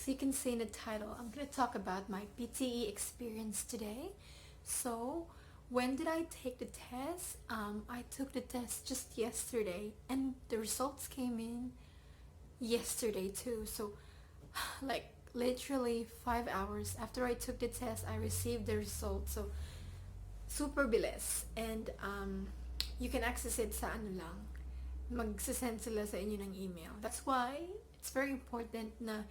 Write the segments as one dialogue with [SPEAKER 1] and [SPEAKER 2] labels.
[SPEAKER 1] So you can see in the title, I'm going to talk about my PTE experience today. So when did I take the test? I took the test just yesterday and the results came in yesterday too. So like literally 5 hours after I took the test, I received the results. So super bilis. And you can access it sa ano lang. Magsisend sila sa inyo ng email. That's why it's very important na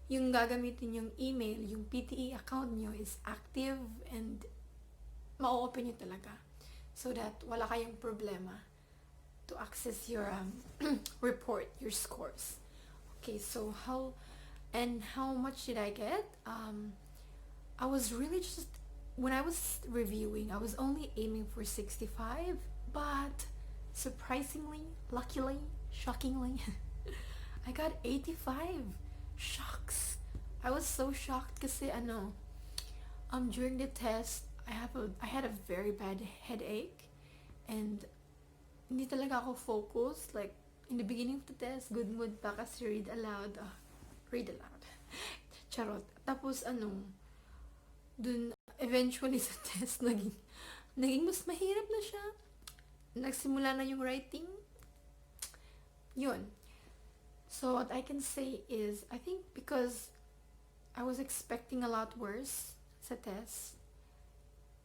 [SPEAKER 1] yung gagamitin yung email, yung PTE account nyo is active and ma-open nyo talaga so that wala kayong problema to access your report, your scores. Okay, so how much did I get? I was really just, when I was reviewing, I was only aiming for 65, but surprisingly, luckily, shockingly, I got 85. Shocks. I was so shocked kasi during the test, I had a very bad headache and hindi talaga ako focused. Like in the beginning of the test, good mood pa kasi read aloud. Charot. Tapos dun eventually sa test naging mas mahirap na siya. Nagsimula na yung writing. Yun. So what I can say is, I think because I was expecting a lot worse sa test.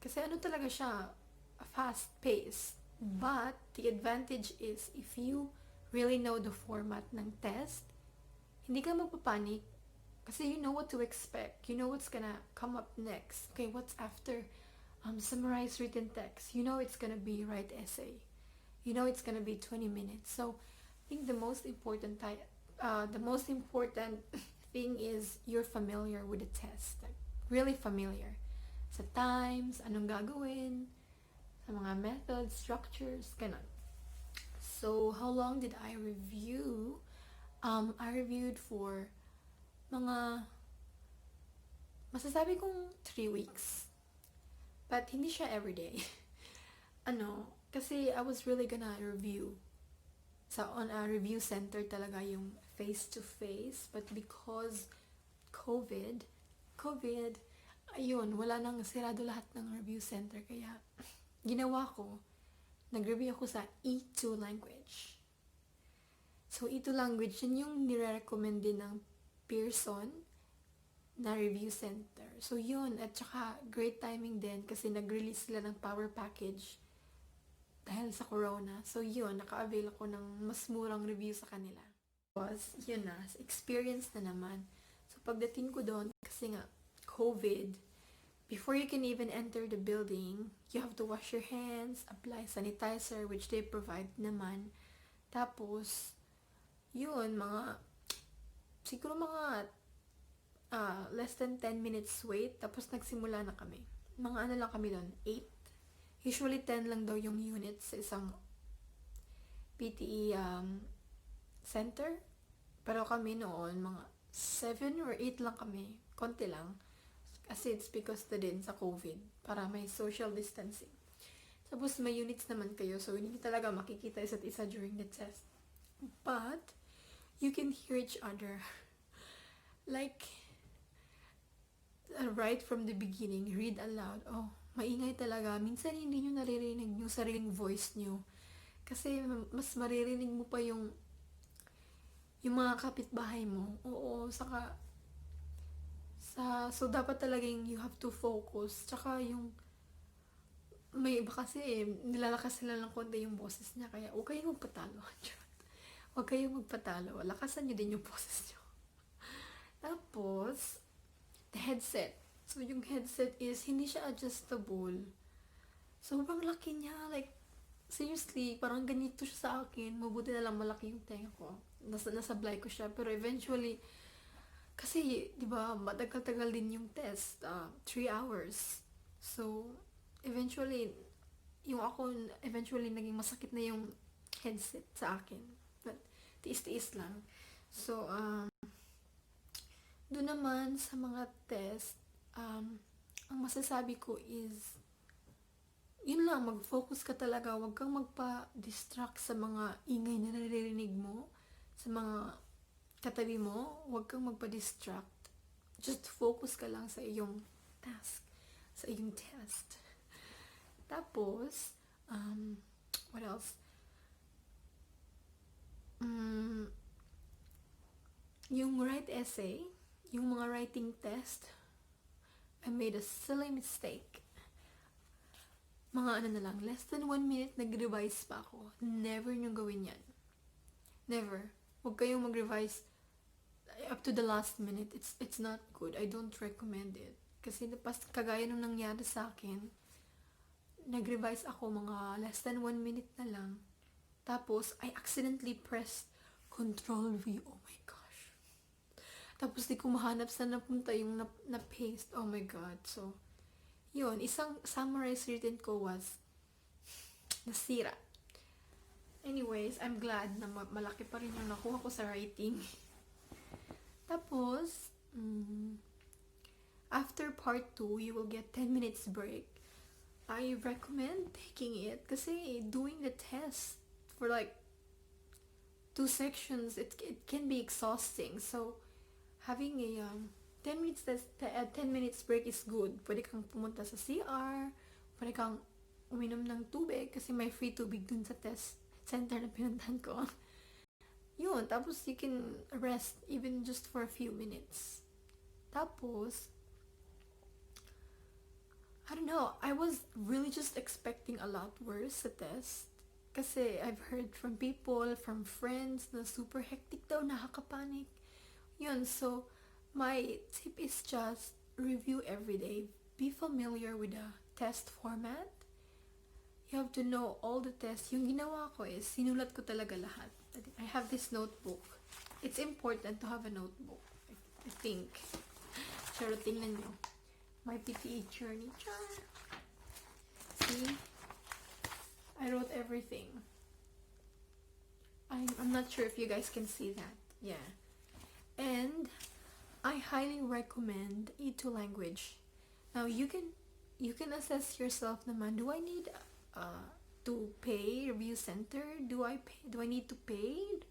[SPEAKER 1] Kasi talaga siya, a fast pace. But the advantage is, if you really know the format ng test, hindi ka magpapanik. Kasi you know what to expect. You know what's gonna come up next. Okay, what's after summarize written text. You know it's gonna be write essay. You know it's gonna be 20 minutes. So I think the most important thing is you're familiar with the test. Like, really familiar. Sa times, anong gagawin, sa mga methods, structures, ganun. So, how long did I review? I reviewed for masasabi kong 3 weeks. But hindi siya everyday. Kasi I was really gonna review on a review center talaga yung face-to-face. But because COVID, ayun, wala nang sirado lahat ng review center. Kaya, ginawa ko, nag-review ako sa E2 language. So, E2 language, yun yung nire-recommend din ng Pearson na review center. So, yun. At saka, great timing din kasi nag-release sila ng power package dahil sa corona. So, yun. Naka-avail ako ng mas murang review sa kanila. Yun na. Experience na naman. So, pagdating ko doon, kasi nga, COVID, before you can even enter the building, you have to wash your hands, apply sanitizer, which they provide naman. Tapos, yun, siguro mga less than 10 minutes wait, tapos nagsimula na kami. Mga lang kami doon, 8. Usually 10 lang daw yung units sa isang PTE center. Pero kami noon, mga 7 or 8 lang kami. Konti lang. Kasi it's because din sa COVID. Para may social distancing. Tapos may units naman kayo. So hindi talaga makikita isa't isa during the test. But, you can hear each other. Like, right from the beginning, read aloud. Oh, maingay talaga. Minsan hindi nyo naririnig yung sariling voice nyo. Kasi mas maririnig mo pa yung mga kapitbahay mo. Oo, so dapat talagang you have to focus. Tsaka yung may iba kasi nilalakas sila ng konti yung boses niya. Kaya huwag kayong magpatalo. Huwag kayong magpatalo. Lakasan nyo din yung boses nyo. Tapos, the headset. So, yung headset is, hindi siya adjustable. Sobrang laki niya. Like, seriously, parang ganito siya sa akin. Mabuti na lang malaki yung tenga ko. Nasablay ko siya. Pero eventually, kasi, di ba, matagal-tagal din yung test. 3 hours. So, eventually, naging masakit na yung headset sa akin. But, tiis-tiis lang. So, doon naman sa mga test, ang masasabi ko is, yun lang, mag-focus ka talaga. Huwag kang magpa-distract sa mga ingay na naririnig mo, sa mga katabi mo. Huwag kang magpa-distract. just focus ka lang sa iyong task, sa iyong test. Tapos, what else? Yung write essay, yung mga writing test, I made a silly mistake. Mga less than 1 minute nag-revise pa ako. Never nyo gawin yan. Never. Huwag kayong mag-revise up to the last minute. It's not good. I don't recommend it. Kasi kagaya nung nangyari sa akin, nag-revise ako mga less than 1 minute na lang. Tapos, I accidentally pressed Control V. Oh my gosh. Tapos, di ko mahanap saan napunta yung na-paste. Oh my God. So, yun. Isang summarize written ko was nasira. Anyways, I'm glad na malaki pa rin yung nakuha ko sa writing. Tapos, after part 2, you will get 10 minutes break. I recommend taking it kasi doing the test for like 2 sections, it can be exhausting. So, having a 10 minutes break is good. Pwede kang pumunta sa CR, pwede kang uminom ng tubig kasi may free tubig dun sa test center na pinuntahan ko. Yun, tapos you can rest even just for a few minutes. Tapos, I don't know, I was really just expecting a lot worse sa test. Kasi I've heard from people, from friends, na super hectic daw, nakakapanik. Yun, so, my tip is just review every day. Be familiar with the test format. You have to know all the tests. Yung ginawa ko is, sinulat ko talaga lahat. I have this notebook. It's important to have a notebook, I think. Pero tingnan nyo. My PTE journey. See? I wrote everything. I'm not sure if you guys can see that. Yeah. And I highly recommend E2 language. Now you can assess yourself naman. Do I need to pay review center? Do I need to pay?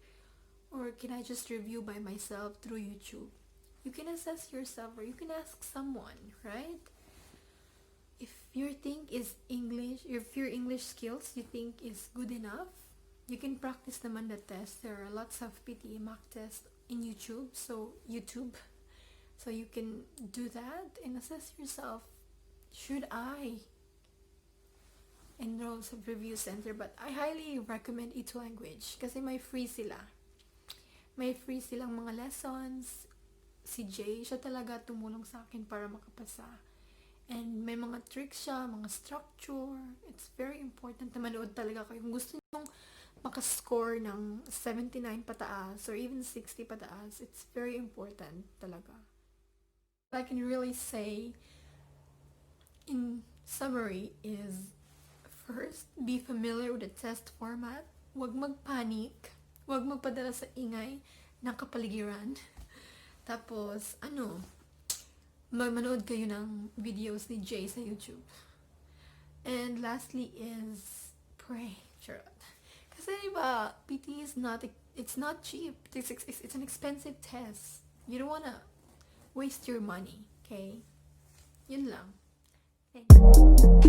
[SPEAKER 1] Or can I just review by myself through YouTube? You can assess yourself, or you can ask someone, right? If your think is English, if your English skills you think is good enough, you can practice naman the test. There are lots of PTE mock tests in YouTube, so you can do that and assess yourself. Should I enroll sa review center? But I highly recommend E2 language kasi may free sila. May free silang mga lessons. Si Jay, siya talaga tumulong sa akin para makapasa. And may mga tricks siya, mga structure. It's very important na manood talaga kayo. Kung gusto nyong makascore ng 79 pataas or even 60 pataas, it's very important talaga. What I can really say in summary is, first, be familiar with the test format. Huwag magpanik. Huwag magpadala sa ingay ng kapaligiran. Tapos, manood kayo ng videos ni Jay sa YouTube. And lastly is, pray. Charot. Kasi diba, PT is it's not cheap. It's an expensive test. You don't wanna waste your money, okay? Yun lang. Thanks.